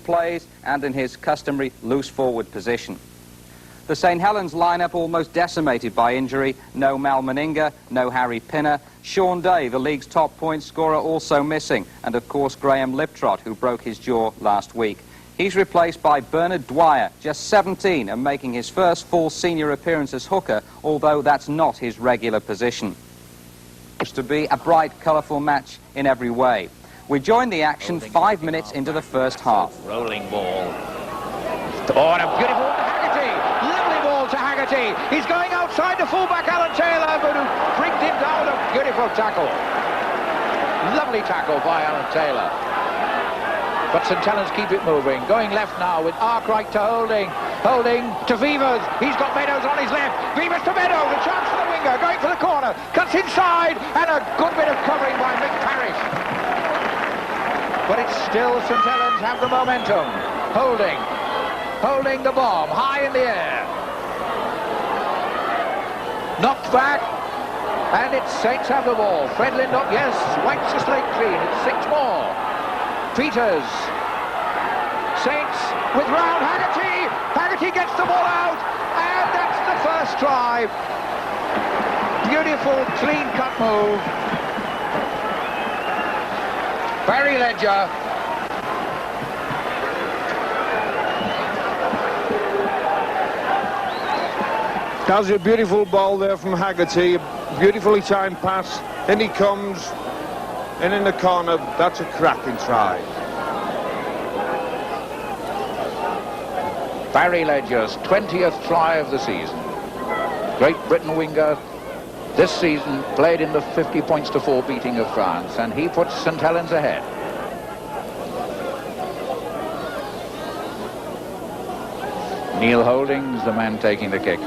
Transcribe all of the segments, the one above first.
plays and in his customary loose forward position. The St Helens lineup almost decimated by injury. No Mal Meninga, no Harry Pinner. Sean Day, the league's top point scorer, also missing. And of course Graham Liptrot, who broke his jaw last week. He's replaced by Bernard Dwyer, just 17 and making his first full senior appearance as hooker, although that's not his regular position. It's to be a bright, colourful match in every way. We join the action 5 minutes into the first half. Rolling ball. Oh, and a beautiful to Haggerty. Lovely ball to Haggerty. He's going outside the fullback, Alan Taylor, but who brings him down. A beautiful tackle. Lovely tackle by Alan Taylor. But St Helens keep it moving. Going left now with Arkwright to Holding. Holding to Vivers. He's got Meadows on his left. Vivers to Meadows. A chance for the winger. Going for the corner. Cuts inside. And a good bit of covering by Mick Parrish. But it's still St Helens have the momentum. Holding. Holding the bomb. High in the air. Knocked back. And it's Saints have the ball. Fred Lindop, yes, wipes the slate clean. It's 6 more. Peters, Saints with round Haggerty. Haggerty gets the ball out, and that's the first try. Beautiful, clean-cut move. Barry Ledger. That's a beautiful ball there from Haggerty. A beautifully timed pass. In he comes. And in the corner, that's a cracking try. Barry Ledger's 20th try of the season. Great Britain winger this season played in the 50 points to 4 beating of France, and he puts St Helens ahead. Neil Holding's the man taking the kick.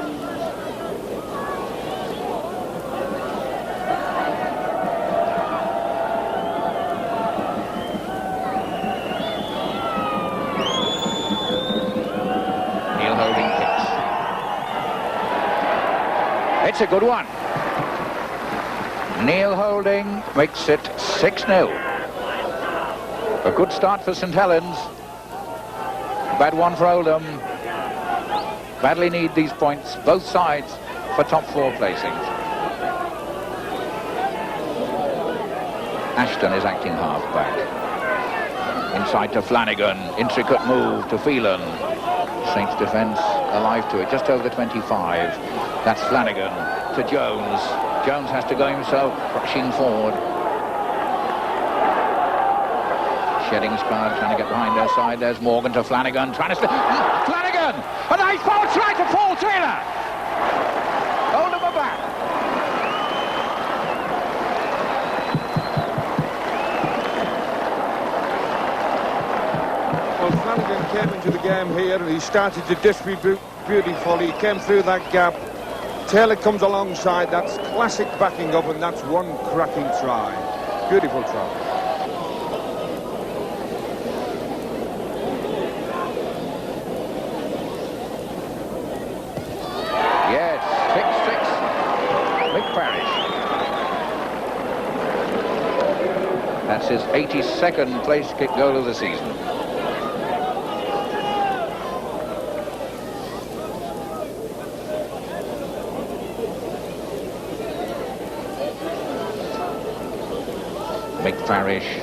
It's a good one. Neil Holding makes it 6-0. A good start for St Helens. Bad one for Oldham. Badly need these points, both sides, for top 4 placings. Ashton is acting half-back. Inside to Flanagan. Intricate move to Phelan. Saints defence alive to it, just over the 25. That's Flanagan to Jones. Jones has to go himself, rushing forward. Shedding's card trying to get behind their side. There's Morgan to Flanagan, trying to... Flanagan! A nice forward try to Paul Taylor! Oldham are back. Well, Flanagan came into the game here and he started to distribute beautifully. He came through that gap. Taylor comes alongside. That's classic backing up, and that's one cracking try. Beautiful try. Yes, 6-6. Mick Parrish. That's his 82nd place kick goal of the season. Mick Parrish.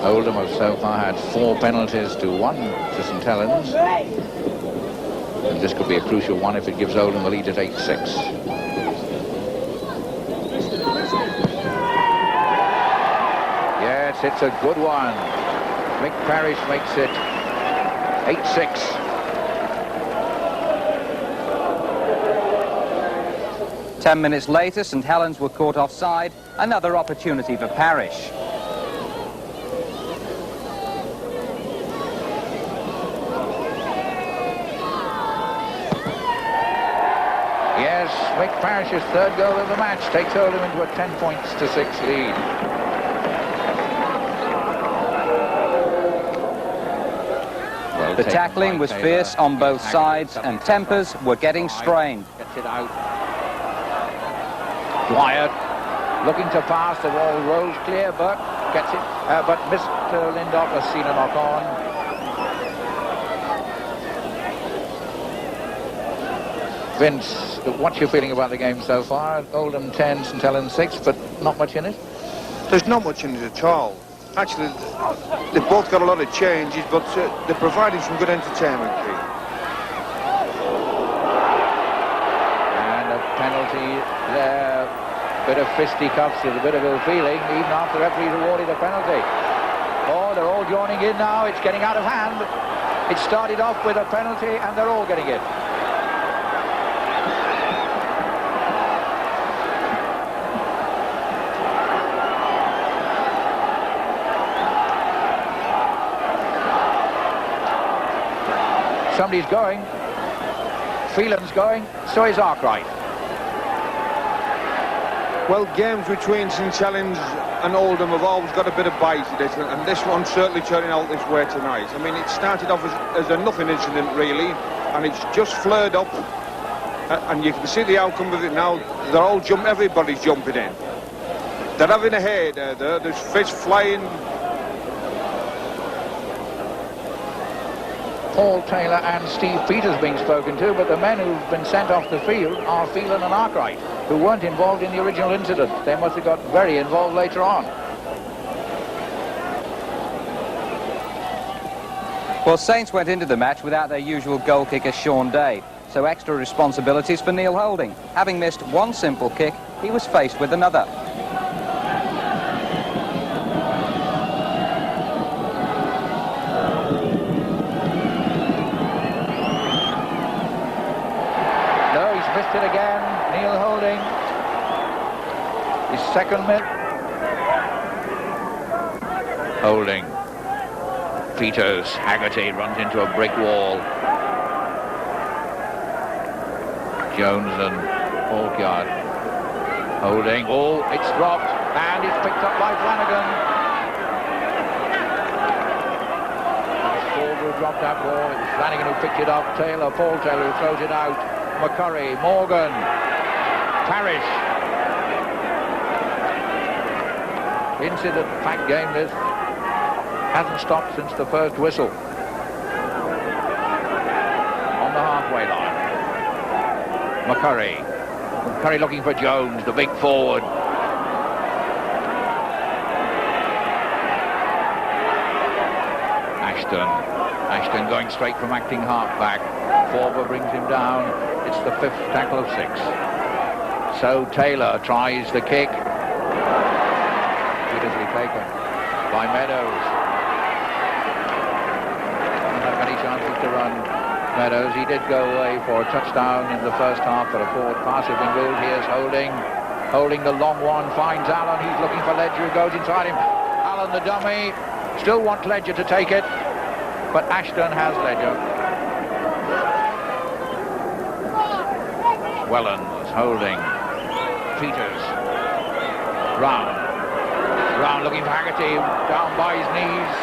Oldham have so far had 4 penalties to 1 to St Helens. And this could be a crucial one if it gives Oldham the lead at 8-6. Yes, it's a good one. Mick Parrish makes it 8-6. 10 minutes later, St Helens were caught offside. Another opportunity for Parrish. Yes, Mick Parrish's 3rd goal of the match takes Oldham into a 10 points to 6 lead. Well, The tackling was fierce on both sides and tempers were getting strained. Gets it out. Dwyer looking to pass, the ball rolls clear, but gets it, but Mr. Lindop has seen a knock on. Vince, what's your feeling about the game so far? Oldham 10, St Helens 6, but not much in it? There's not much in it at all. Actually, they've both got a lot of changes, but they're providing some good entertainment, Keith. And a penalty there. Bit of fisticuffs with a bit of ill feeling, even after the referee's awarded a penalty. Oh, they're all joining in now. It's getting out of hand. It started off with a penalty, and they're all getting it. Somebody's going. Phelan's going. So is Arkwright. Well, games between St Helens and Oldham have always got a bit of bite in it, and this one's certainly turning out this way tonight. I mean, it started off as a nothing incident, really, and it's just flared up, and you can see the outcome of it now. They're all everybody's jumping in. They're having a header there. There's fish flying. Paul Taylor and Steve Peters being spoken to, but the men who've been sent off the field are Phelan and Arkwright, who weren't involved in the original incident. They must have got very involved later on. Well, Saints went into the match without their usual goal kicker, Sean Day, so extra responsibilities for Neil Holding. Having missed one simple kick, he was faced with another. It again, Neil Holding, his second miss. Holding, Peters, Haggerty runs into a brick wall. Jones and Hawkyard. Holding, oh, it's dropped, and it's picked up by Flanagan. Ford will drop that ball, it was Flanagan who picked it up, Paul Taylor who throws it out. McCurry, Morgan, Parrish. Incident-packed game this. Hasn't stopped since the first whistle. On the halfway line. McCurry looking for Jones, the big forward. Ashton going straight from acting half-back. Forber brings him down. It's the fifth tackle of 6. So Taylor tries the kick. Beautifully taken by Meadows. Doesn't have many chances to run. Meadows, he did go away for a touchdown in the first half, but a forward pass had been ruled. Here's Holding the long one, finds Allen. He's looking for Ledger, who goes inside him. Allen, the dummy, still wants Ledger to take it, but Ashton has Ledger. Wellens, Holding, Peters, Brown looking for Haggerty, down by his knees.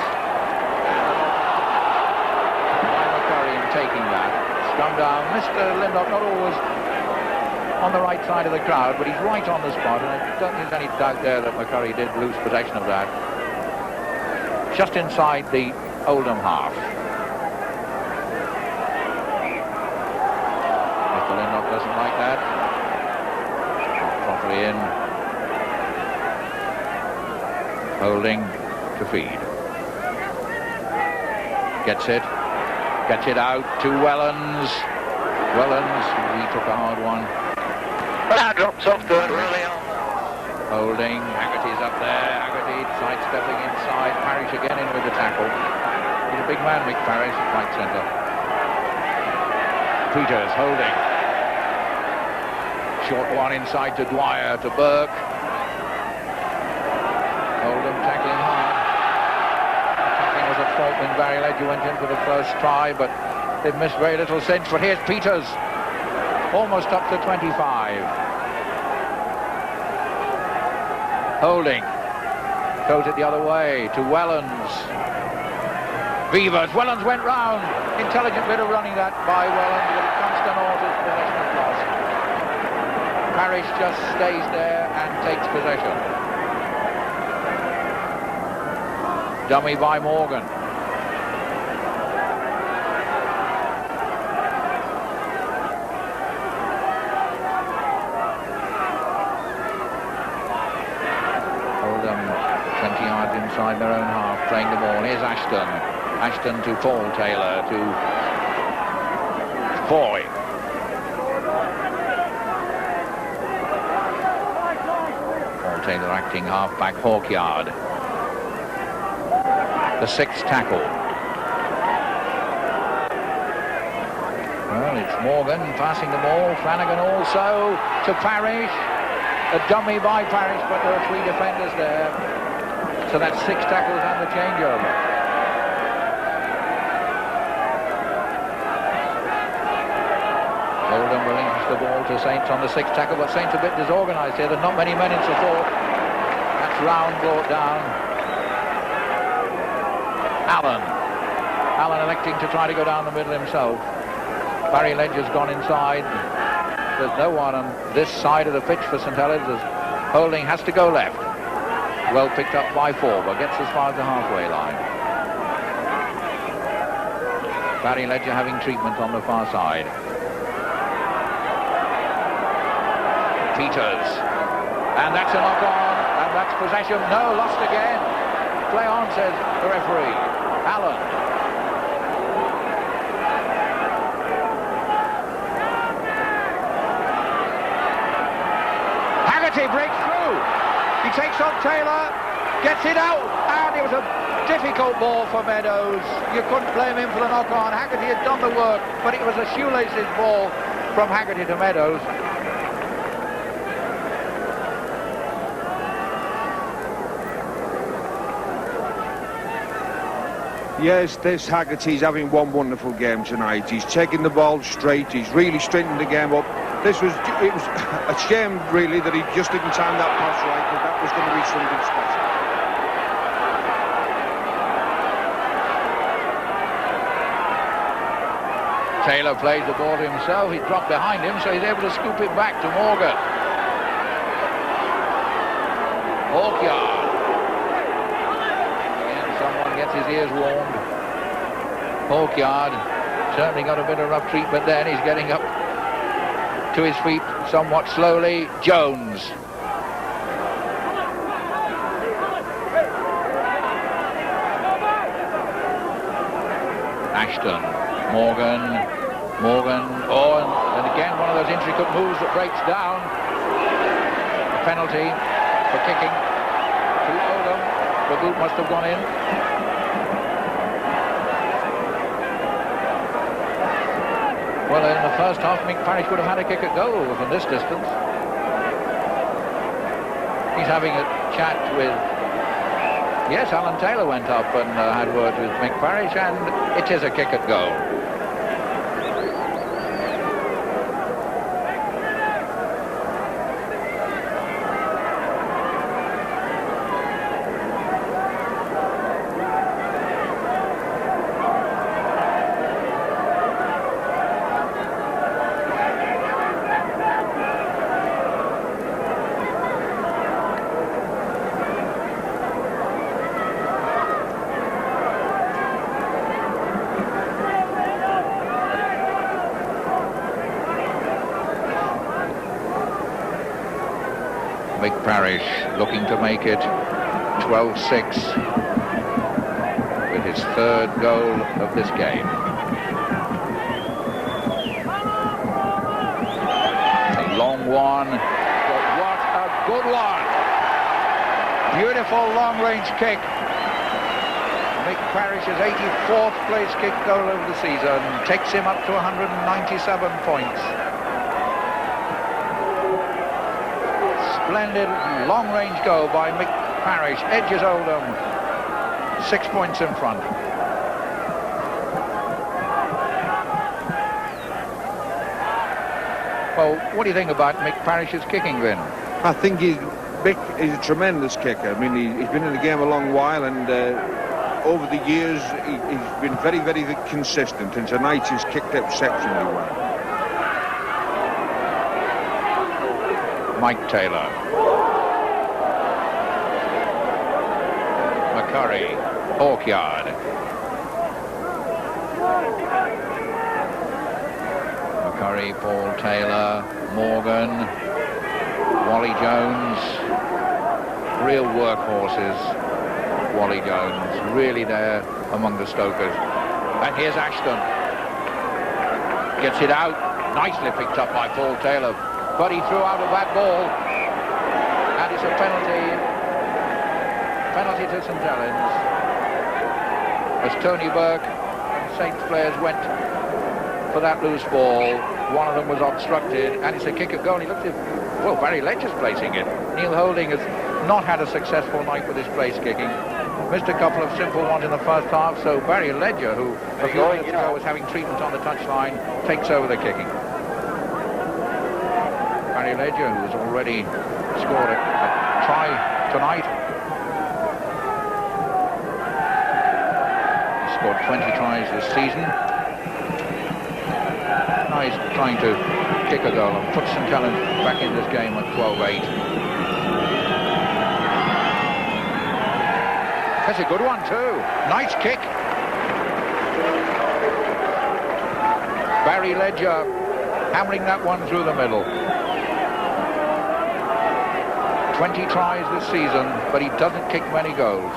By McCurry taking that, scrum down. Mr. Lindop not always on the right side of the crowd, but he's right on the spot, and I don't think there's any doubt there that McCurry did lose possession of that. Just inside the Oldham half. Doesn't like that. Properly in. Holding to feed. Gets it out to Wellens. He took a hard one. That drops off good early on. Holding, Haggerty's up there. Haggerty sidestepping inside. Parrish again in with the tackle. He's a big man, Mick Parrish, at right centre. Peters, Holding. Short one inside to Dwyer, to Burke. Oldham tackling hard. Tackling was at fault when Barry Ledger went in for the first try, but they've missed very little since. But here's Peters, almost up to 25. Holding, goes it the other way to Wellens. Beavers, Wellens went round. Intelligent bit of running that by Wellens, but it comes to naught as possession is lost. Parrish just stays there and takes possession. dummy by Morgan. Oldham 20 yards inside their own half, playing the ball. Here's Ashton. Ashton to Paul Taylor, to Foy. Paul Taylor acting half-back, Hawkyard. The sixth tackle. Well, it's Morgan passing the ball. Flanagan also to Parrish. A dummy by Parrish, but there are 3 defenders there. So that's 6 tackles and the changeover. Oldham relinquished the ball to Saints on the 6th tackle, but Saints a bit disorganised here. There are not many men in support. That's Round brought down. Allen electing to try to go down the middle himself. Barry Ledger's gone inside. There's no one on this side of the pitch for St Helens. Holding has to go left. Well picked up by Forber, gets as far as the halfway line. Barry Ledger having treatment on the far side. Peters, and that's a knock on, and that's possession. No, lost again. Play on, says the referee. Allen. Haggerty breaks through. He takes on Taylor, gets it out, and it was a difficult ball for Meadows. You couldn't blame him for the knock on. Haggerty had done the work, but it was a shoelaces ball from Haggerty to Meadows. Yes, this Haggerty's having one wonderful game tonight. He's taking the ball straight. He's really straightened the game up. It was a shame, really, that he just didn't time that pass right, but that was going to be something special. Taylor plays the ball to himself. He dropped behind him, so he's able to scoop it back to Morgan. Hawkyard. Gets his ears warmed. Hawkyard certainly got a bit of rough treatment then. He's getting up to his feet somewhat slowly. Jones. Ashton. Morgan. Oh, and again one of those intricate moves that breaks down. A penalty for kicking to Oldham. The boot must have gone in. Well, in the first half, Mick Parrish would have had a kick at goal from this distance. He's having a chat with... Yes, Alan Taylor went up and had words with Mick Parrish, and it is a kick at goal. Mick Parrish looking to make it 12-6 with his 3rd goal of this game. A long one, but what a good one! Beautiful long-range kick. Mick Parrish's 84th place kick goal of the season takes him up to 197 points. Splendid long-range goal by Mick Parrish. Edges Oldham 6 points in front. Well, what do you think about Mick Parrish's kicking, Vin? I think Mick is a tremendous kicker. I mean, he's been in the game a long while, and over the years he's been very, very consistent, and tonight he's kicked exceptionally well. Mike Taylor. Curry, Hawkyard. McCurry, Paul Taylor, Morgan, Wally Jones. Real workhorses, Wally Jones, really there among the Stokers. And here's Ashton. Gets it out, nicely picked up by Paul Taylor, but he threw out a bad ball. And it's a penalty to St Helens. As Tony Burke and Saints players went for that loose ball, one of them was obstructed, and it's a kick at goal. He looked at, well, Barry Ledger's placing it. Neil Holding has not had a successful night with his place kicking. Missed a couple of simple ones in the first half, so Barry Ledger, who a few minutes ago was having treatment on the touchline, takes over the kicking. Barry Ledger, who has already scored a try tonight. He scored 20 tries this season. Now he's trying to kick a goal and put St Helens back in this game at 12-8. That's a good one too. Nice kick. Barry Ledger hammering that one through the middle. 20 tries this season, but he doesn't kick many goals.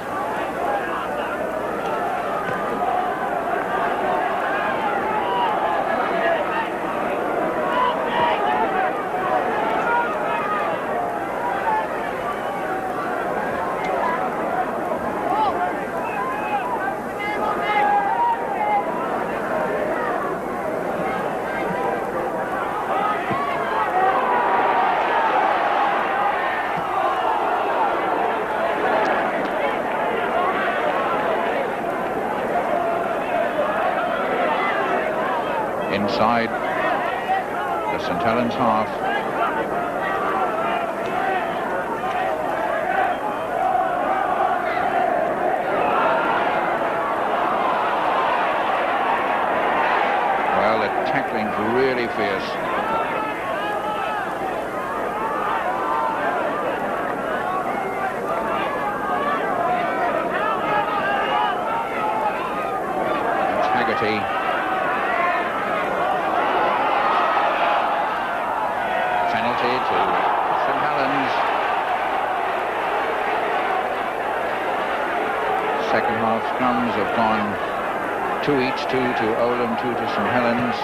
Inside the St Helens half. Well, the tackling's really fierce. It's Haggerty. To St Helens. Second half scrums have gone 2 each, 2 to Oldham, 2 to St Helens.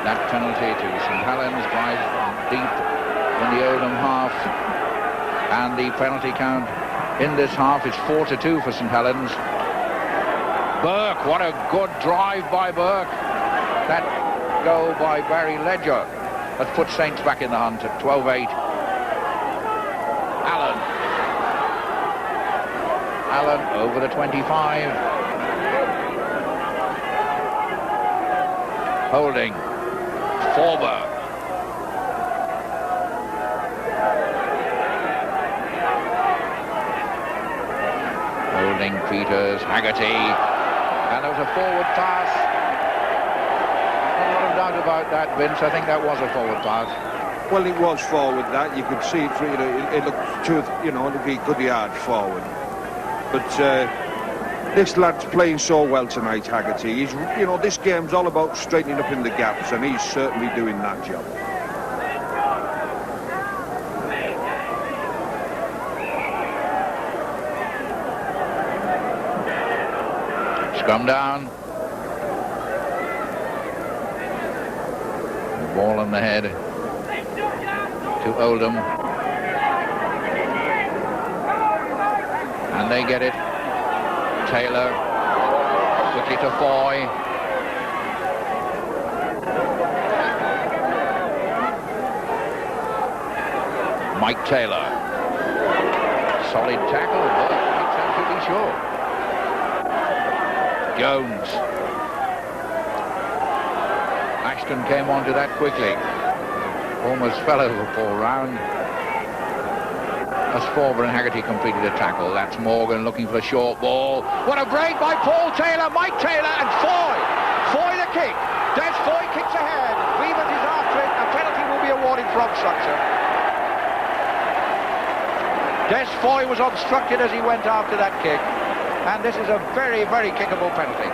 That penalty to St Helens drives deep in the Oldham half, and the penalty count in this half is 4-2 for St Helens. Burke, what a good drive by Burke. That goal by Barry Ledger has put Saints back in the hunt at 12-8. Allen over the 25. Holding. Forber. Holding, Peters, Haggerty. And there was a forward pass. Doubt about that, Vince. I think that was a forward pass. Well, it was forward, that. You could see it through. It looked, it looked a good yard forward. But this lad's playing so well tonight, Haggerty. He's, this game's all about straightening up in the gaps, and he's certainly doing that job. Scrum down. Ball on the head to Oldham, and they get it. Taylor quickly to Foy. Mike Taylor, solid tackle, but makes absolutely sure. Jones. Ashton came onto that quickly. Almost fell over Paul Round. As Forber and Haggerty completed a tackle. That's Morgan looking for the short ball. What a break by Paul Taylor, Mike Taylor, and Foy. Foy the kick. Des Foy kicks ahead. Weavers is after it. A penalty will be awarded for obstruction. Des Foy was obstructed as he went after that kick, and this is a very, very kickable penalty.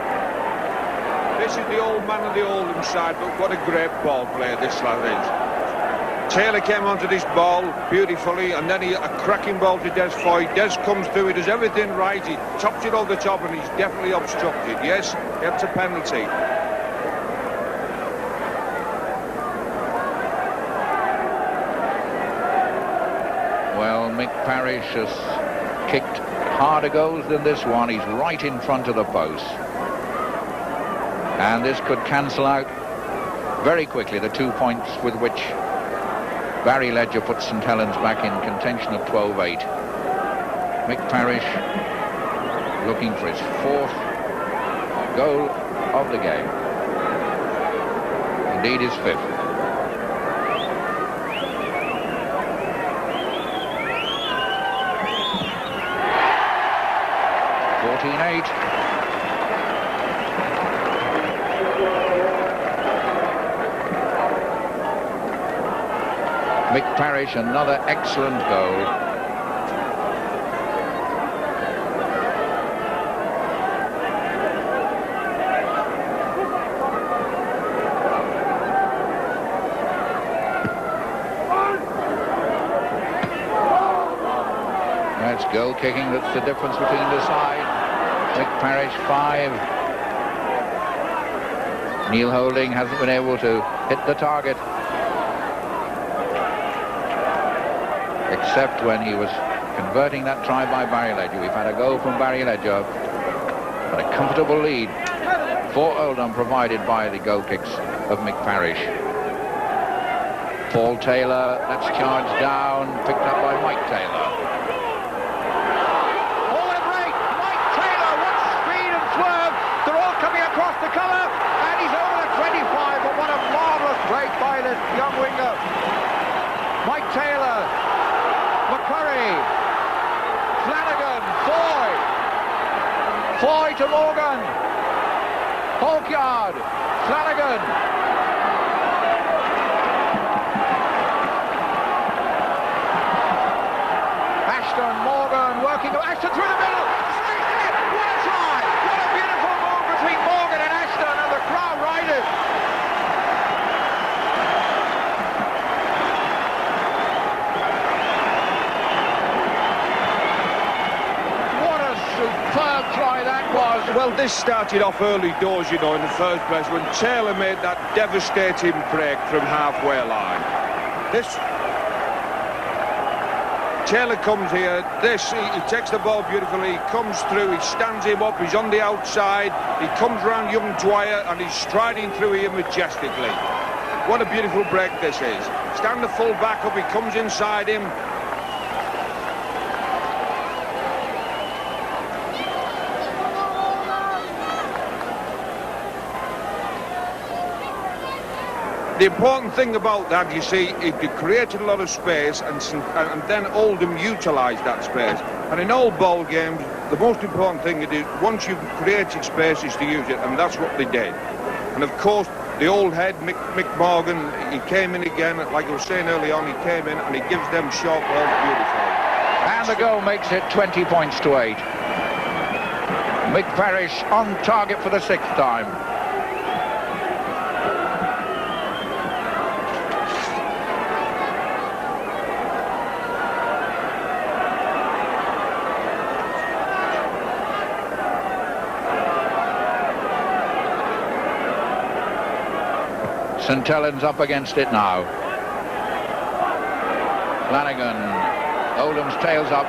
This is the old man of the Oldham side, but what a great ball player this lad is. Taylor came onto this ball beautifully, and then a cracking ball to Des Foy. Des comes through, he does everything right, he tops it over the top, and he's definitely obstructed. Yes, it's a penalty. Well, Mick Parrish has kicked harder goals than this one. He's right in front of the post. And this could cancel out very quickly the 2 points with which Barry Ledger put St Helens back in contention at 12-8. Mick Parrish looking for his 4th goal of the game. Indeed his 5th. Mick Parrish, another excellent goal. That's goal kicking, that's the difference between the side. Mick Parrish 5. Neil Holding hasn't been able to hit the target, except when he was converting that try by Barry Ledger. We've had a goal from Barry Ledger, but a comfortable lead for Oldham provided by the goal kicks of Mick Parrish. Paul Taylor, that's charged down, picked up by Mike Taylor. Oh, what a break! Mike Taylor, what speed and swerve! They're all coming across the colour, and he's over the 25, but what a marvellous break by this young winger. Mike Taylor, McCurry, Flanagan, Foy to Morgan, Hawkyard, Flanagan. Ashton, Morgan, working, Ashton through the middle, straight in, what a try, what a beautiful move between Morgan and Ashton, and the crowd rises. Superb try that was. Well, this started off early doors, you know, in the first place, when Taylor made that devastating break from halfway line. Taylor comes here, he takes the ball beautifully, he comes through, he stands him up, he's on the outside, he comes round young Dwyer, and he's striding through here majestically. What a beautiful break this is. Stand the full back up, he comes inside him. The important thing about that, you see, it created a lot of space, and then Oldham utilised that space. And in all ball games, the most important thing is, once you've created space, is to use it, and that's what they did. And of course, the old head, Mick Morgan, he came in again, like I was saying early on, he came in and he gives them short balls beautifully. And the goal makes it 20 points to 8. Mick Parrish on target for the 6th time. St Helens up against it now. Flanagan, Oldham's tails up.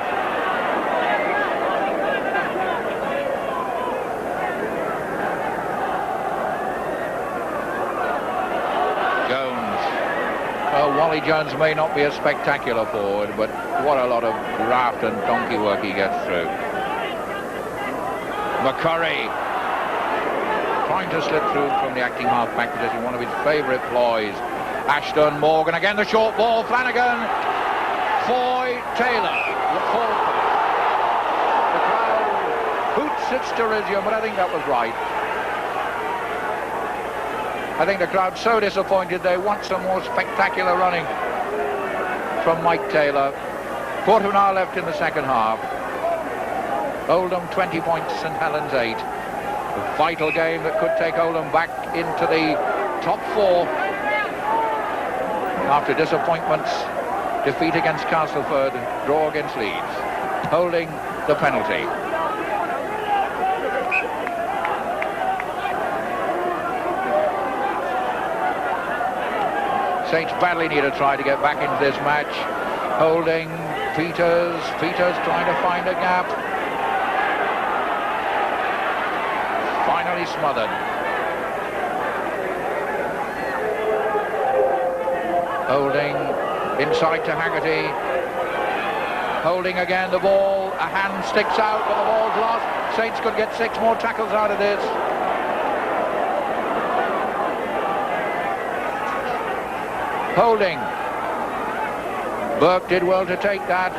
Jones. Well, Wally Jones may not be a spectacular forward, but what a lot of graft and donkey work he gets through. McCurry trying to slip through from the acting half-back position, one of his favourite ploys. Ashton, Morgan, again the short ball, Flanagan, Foy, Taylor. The crowd hoots its derision, but I think that was right. I think the crowd's so disappointed they want some more spectacular running from Mike Taylor. Quarter of an hour left in the second half. Oldham 20 points, St Helens 8. A vital game that could take Oldham back into the top 4 after disappointments, defeat against Castleford, draw against Leeds. Holding the penalty. Saints badly need a try to get back into this match. Holding, Peters trying to find a gap. Finally smothered. Holding inside to Haggerty. Holding again, the ball, a hand sticks out, but the ball's lost. Saints could get 6 more tackles out of this. Holding. Burke did well to take that.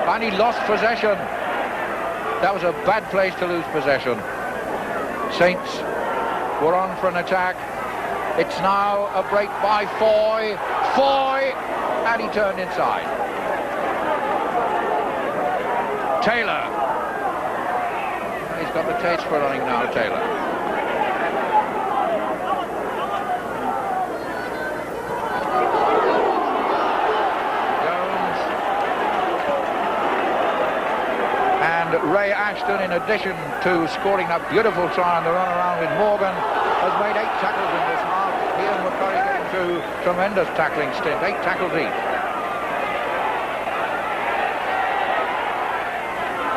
And he lost possession. That was a bad place to lose possession. Saints were on for an attack. It's now a break by Foy, and he turned inside. Taylor. He's got the taste for running now, Taylor. Jones. And Ray Ashton, in addition to scoring that beautiful try on the run around with Morgan, has made 8 tackles in this half. He and McCurry getting through tremendous tackling stint. 8 tackles each.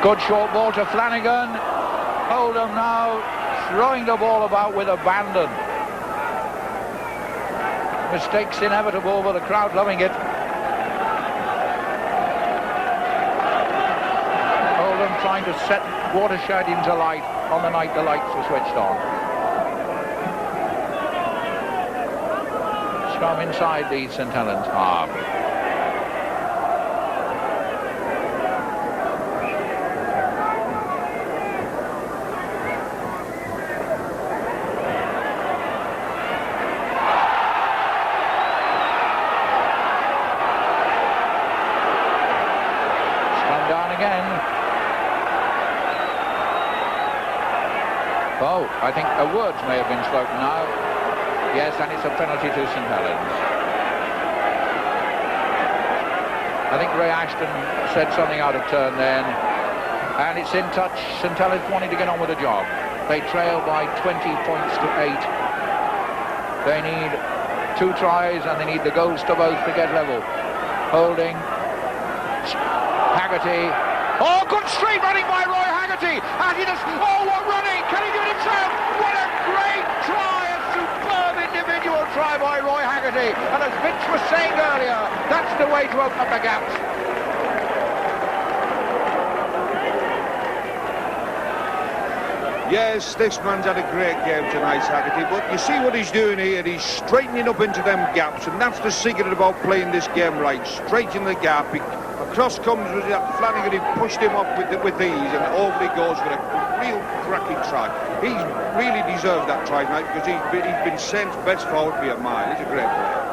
Good short ball to Flanagan. Oldham now throwing the ball about with abandon. Mistakes inevitable, but the crowd loving it. Oldham trying to set Watershed into light on the night the lights were switched on. Scrum inside the St Helens half. Scrum down again. Oh, I think words may have been spoken now. Yes, and it's a penalty to St Helens. I think Ray Ashton said something out of turn then. And it's in touch. St Helens wanting to get on with the job. They trail by 20 points to 8. They need 2 tries and they need the goals to both to get level. Holding. Haggerty. Oh, good straight running by Roy Haggerty. And he just, oh, what running. Can he do it himself? What a great try. A superb individual try by Roy Haggerty. And as Vince was saying earlier, that's the way to open up the gaps. Yes, this man's had a great game tonight, Haggerty, but you see what he's doing here. He's straightening up into them gaps, and that's the secret about playing this game right. Straightening the gap. Across comes with that Flanagan, he pushed him up with ease, and over he goes for a real cracking try. He really deserves that try tonight because he's been Saints' best forward for a mile. He's a great player.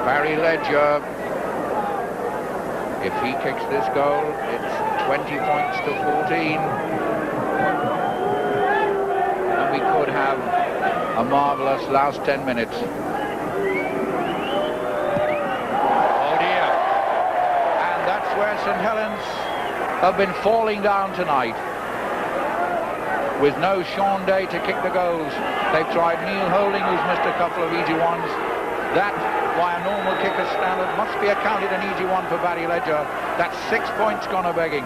Barry Ledger, if he kicks this goal, it's 20 points to 14. And we could have a marvellous last 10 minutes. Where St Helens have been falling down tonight. With no Sean Day to kick the goals. They've tried Neil Holding, who's missed a couple of easy ones. That, by a normal kicker's standard, must be accounted an easy one for Barry Ledger. That's 6 points gone a-begging.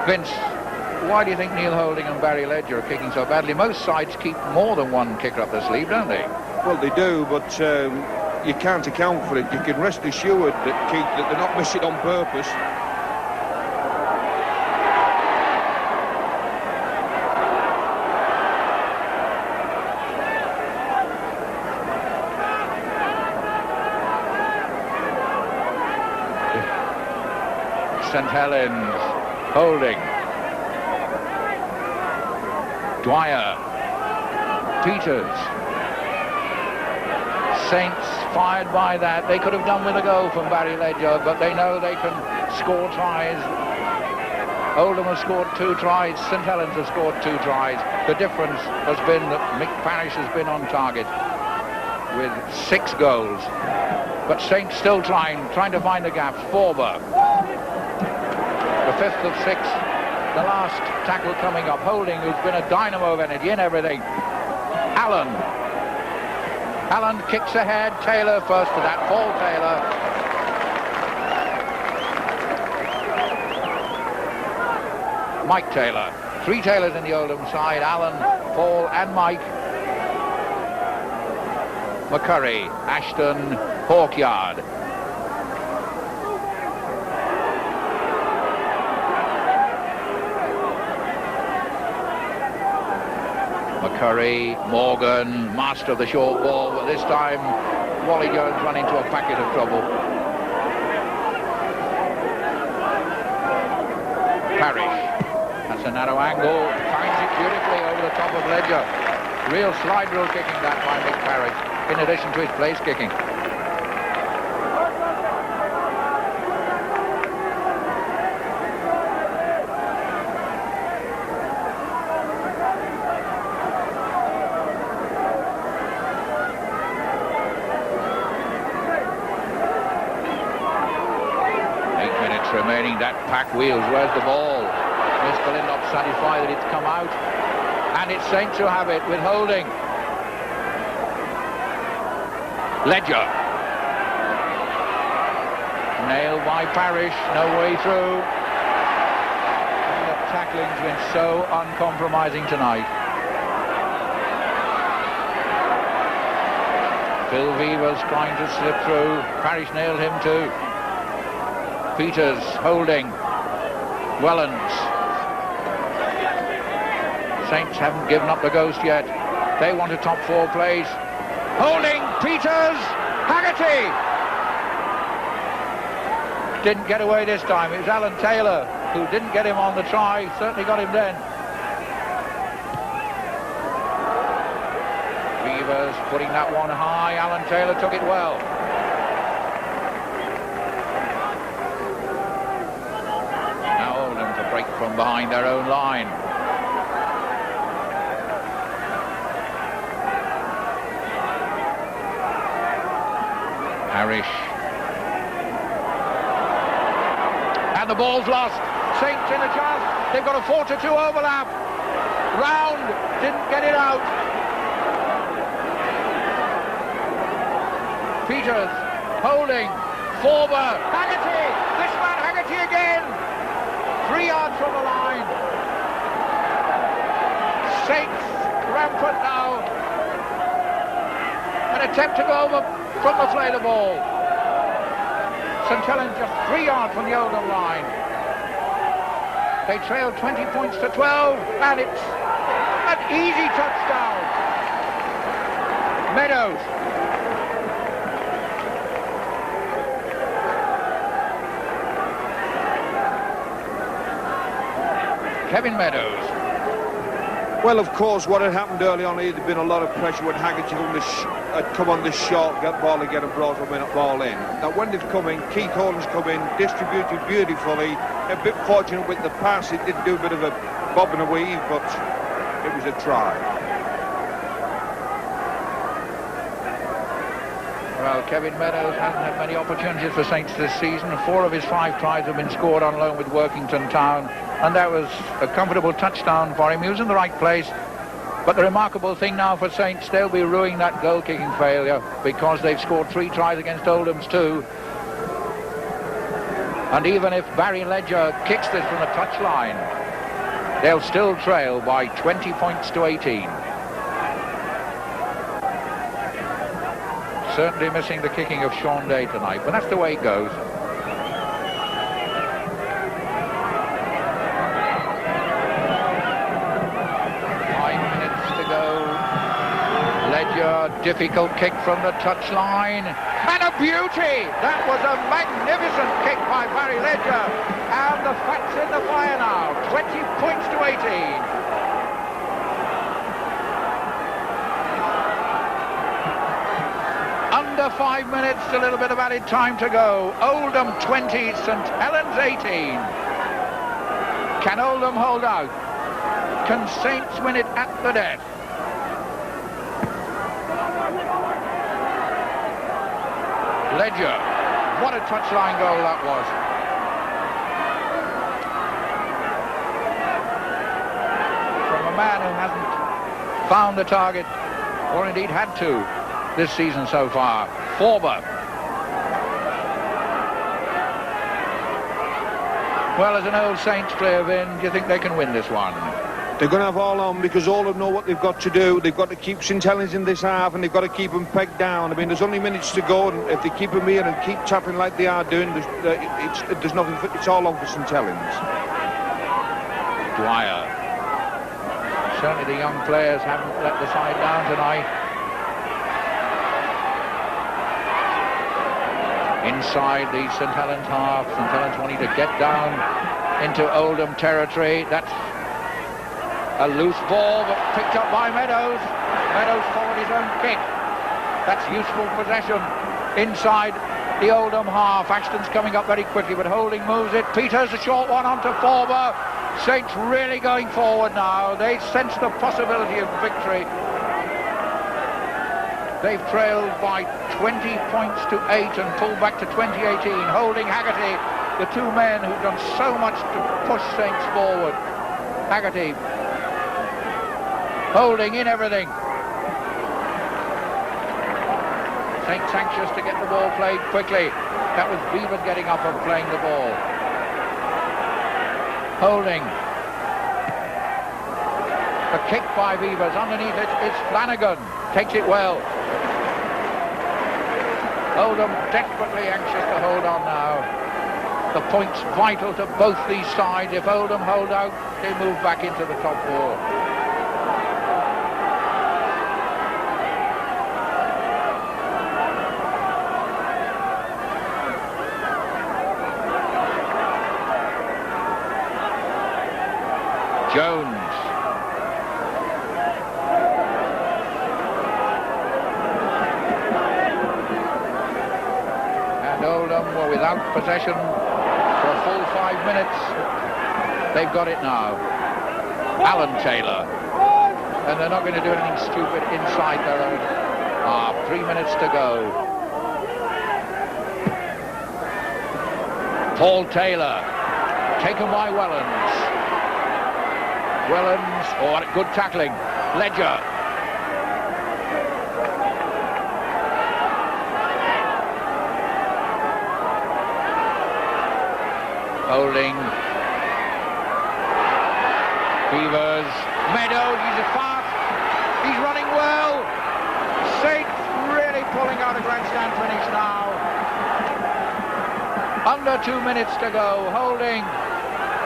Vince, why do you think Neil Holding and Barry Ledger are kicking so badly? Most sides keep more than one kicker up their sleeve, don't they? Well, they do, but you can't account for it. You can rest assured that, Keith, that they're not missing on purpose. St Helens holding. Dwyer, Peters. Saints fired by that. They could have done with a goal from Barry Ledger, but they know they can score tries. Oldham has scored 2 tries, St Helens has scored 2 tries. The difference has been that Mick Parrish has been on target with 6 goals. But Saints still trying to find the gaps. Forber, the 5th of 6, the last tackle coming up. Holding, who's been a dynamo of energy and everything. Allen kicks ahead. Taylor first to that. Paul Taylor. Mike Taylor. 3 Taylors in the Oldham side. Allen, Paul and Mike. McCurry, Ashton, Hawkyard. McCurry, Morgan, master of the short ball, but this time Wally Jones run into a packet of trouble. Parrish, that's a narrow angle, finds it beautifully over the top of Ledger. Real slide rule kicking that by Mick Parrish, in addition to his place kicking. Remaining, that pack wheels. Where's the ball? Mr. Lindop satisfied that it's come out, and it's Saints who have it with Holding. Ledger, nailed by Parrish, no way through. And the tackling's been so uncompromising tonight. Phil Vivas trying to slip through. Parrish nailed him too. Peters, Holding, Wellens. Saints haven't given up the ghost yet. They want a top 4 place. Holding, Peters, Haggerty. Didn't get away this time. It was Alan Taylor who didn't get him on the try. Certainly got him then. Beavers putting that one high. Alan Taylor took it well. Break from behind their own line. Parrish. And the ball's lost. Saints in a chance. They've got a 4-2 overlap. Round didn't get it out. Peters, Holding, Forber, Haggerty. This man Haggerty again. 3 yards from the line. Saints rampant now. An attempt to go over from the fly the ball. St Helens just 3 yards from the Oldham line. They trail 20 points to 12, and it's an easy touchdown. Meadows. Kevin Meadows. Well, of course, what had happened early on, there'd been a lot of pressure when Haggerty had come on this short ball again and brought a ball in. Now, when they've come in, Keith Holmes come in, distributed beautifully. A bit fortunate with the pass. It did do a bit of a bob and a weave, but it was a try. Well, Kevin Meadows hasn't had many opportunities for Saints this season. 4 of his 5 tries have been scored on loan with Workington Town, and that was a comfortable touchdown for him. He was in the right place. But the remarkable thing now for Saints, they'll be ruining that goal-kicking failure because they've scored 3 tries against Oldham's 2. And even if Barry Ledger kicks this from the touchline, they'll still trail by 20 points to 18. Certainly missing the kicking of Sean Day tonight, but that's the way it goes. Difficult kick from the touchline, and a beauty! That was a magnificent kick by Barry Ledger. And the fat's in the fire now. 20 points to 18. Under 5 minutes, a little bit of added time to go. Oldham 20, St Helens 18. Can Oldham hold out? Can Saints win it at the death? Ledger. What a touchline goal that was. From a man who hasn't found the target, or indeed had to, this season so far. Forber. Well, as an old Saints player, Vin, do you think they can win this one? They're going to have all on because all of them know what they've got to do. They've got to keep St Helens in this half and they've got to keep them pegged down. I mean, there's only minutes to go, and if they keep them here and keep tapping like they are doing, there's nothing. It's all on for St Helens. Dwyer. Certainly the young players haven't let the side down tonight. Inside the St Helens half, St Helens wanting to get down into Oldham territory. That's a loose ball, but picked up by Meadows. Meadows followed his own kick. That's useful possession inside the Oldham half. Axton's coming up very quickly, but Holding moves it. Peters, a short one onto Forber. Saints really going forward now. They sense the possibility of victory. They've trailed by 20 points to 8 and pulled back to 2018. Holding, Haggerty, the two men who've done so much to push Saints forward. Haggerty, Holding in everything. Saints anxious to get the ball played quickly. That was Beavers getting up and playing the ball. Holding. A kick by Beavers. Underneath it, it's Flanagan. Takes it well. Oldham desperately anxious to hold on now. The point's vital to both these sides. If Oldham hold out, they move back into the top four. Jones. Oldham were without possession for a full 5 minutes. They've got it now. Alan Taylor. And they're not going to do anything stupid inside their own. 3 minutes to go. Paul Taylor. Taken by Wellens. Wellens. Oh, what a good tackling. Ledger. Holding. Beavers. Meadows, he's fast. He's running well. Saints really pulling out a grandstand finish now. Under 2 minutes to go. Holding.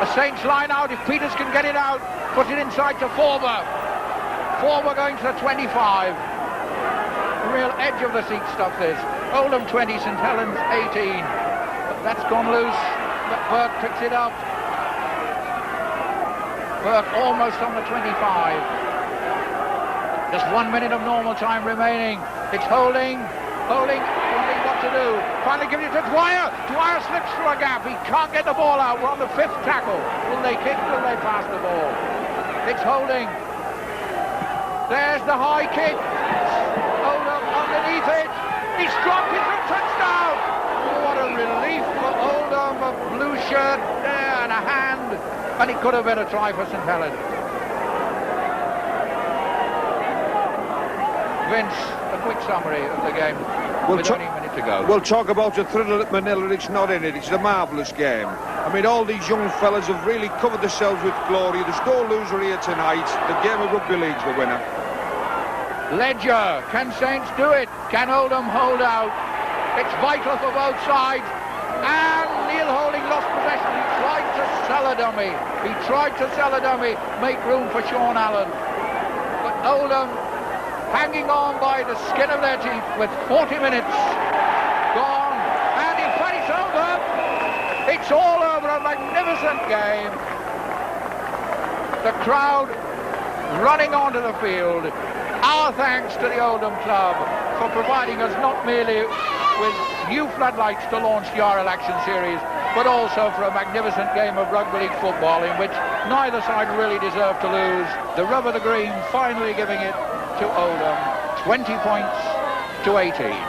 A Saints line out. If Peters can get it out, put it inside to Forber. Forber going to the 25. The real edge of the seat stuff this. Oldham 20, St Helens 18. But that's gone loose. But Burke picks it up. Burke almost on the 25. Just 1 minute of normal time remaining. It's Holding. Holding, wondering what to do. Finally giving it to Dwyer. Dwyer slips through a gap. He can't get the ball out. We're on the 5th tackle. Will they kick? Will they pass the ball? It's Holding. There's the high kick. Oldham underneath it. He's dropped it for a touchdown. What a relief for Oldham. A blue shirt there and a hand. And it could have been a try for St Helens. Vince, a quick summary of the game. With only a minute to go. We'll talk about the thriller at Manila. It's not in it. It's a marvellous game. I mean, all these young fellas have really covered themselves with glory. There's no loser here tonight. The game of rugby league's the winner. Ledger, can Saints do it? Can Oldham hold out? It's vital for both sides. And Neil Holding lost possession. He tried to sell a dummy. Make room for Sean Allen. But Oldham hanging on by the skin of their teeth with 40 minutes gone. And in fact, it's over. It's all over. over a magnificent game. The crowd running onto the field. Our thanks to the Oldham club for providing us not merely with new floodlights to launch the RL Action Series, but also for a magnificent game of rugby league football in which neither side really deserved to lose. The rub of the green finally giving it to Oldham, 20 points to 18.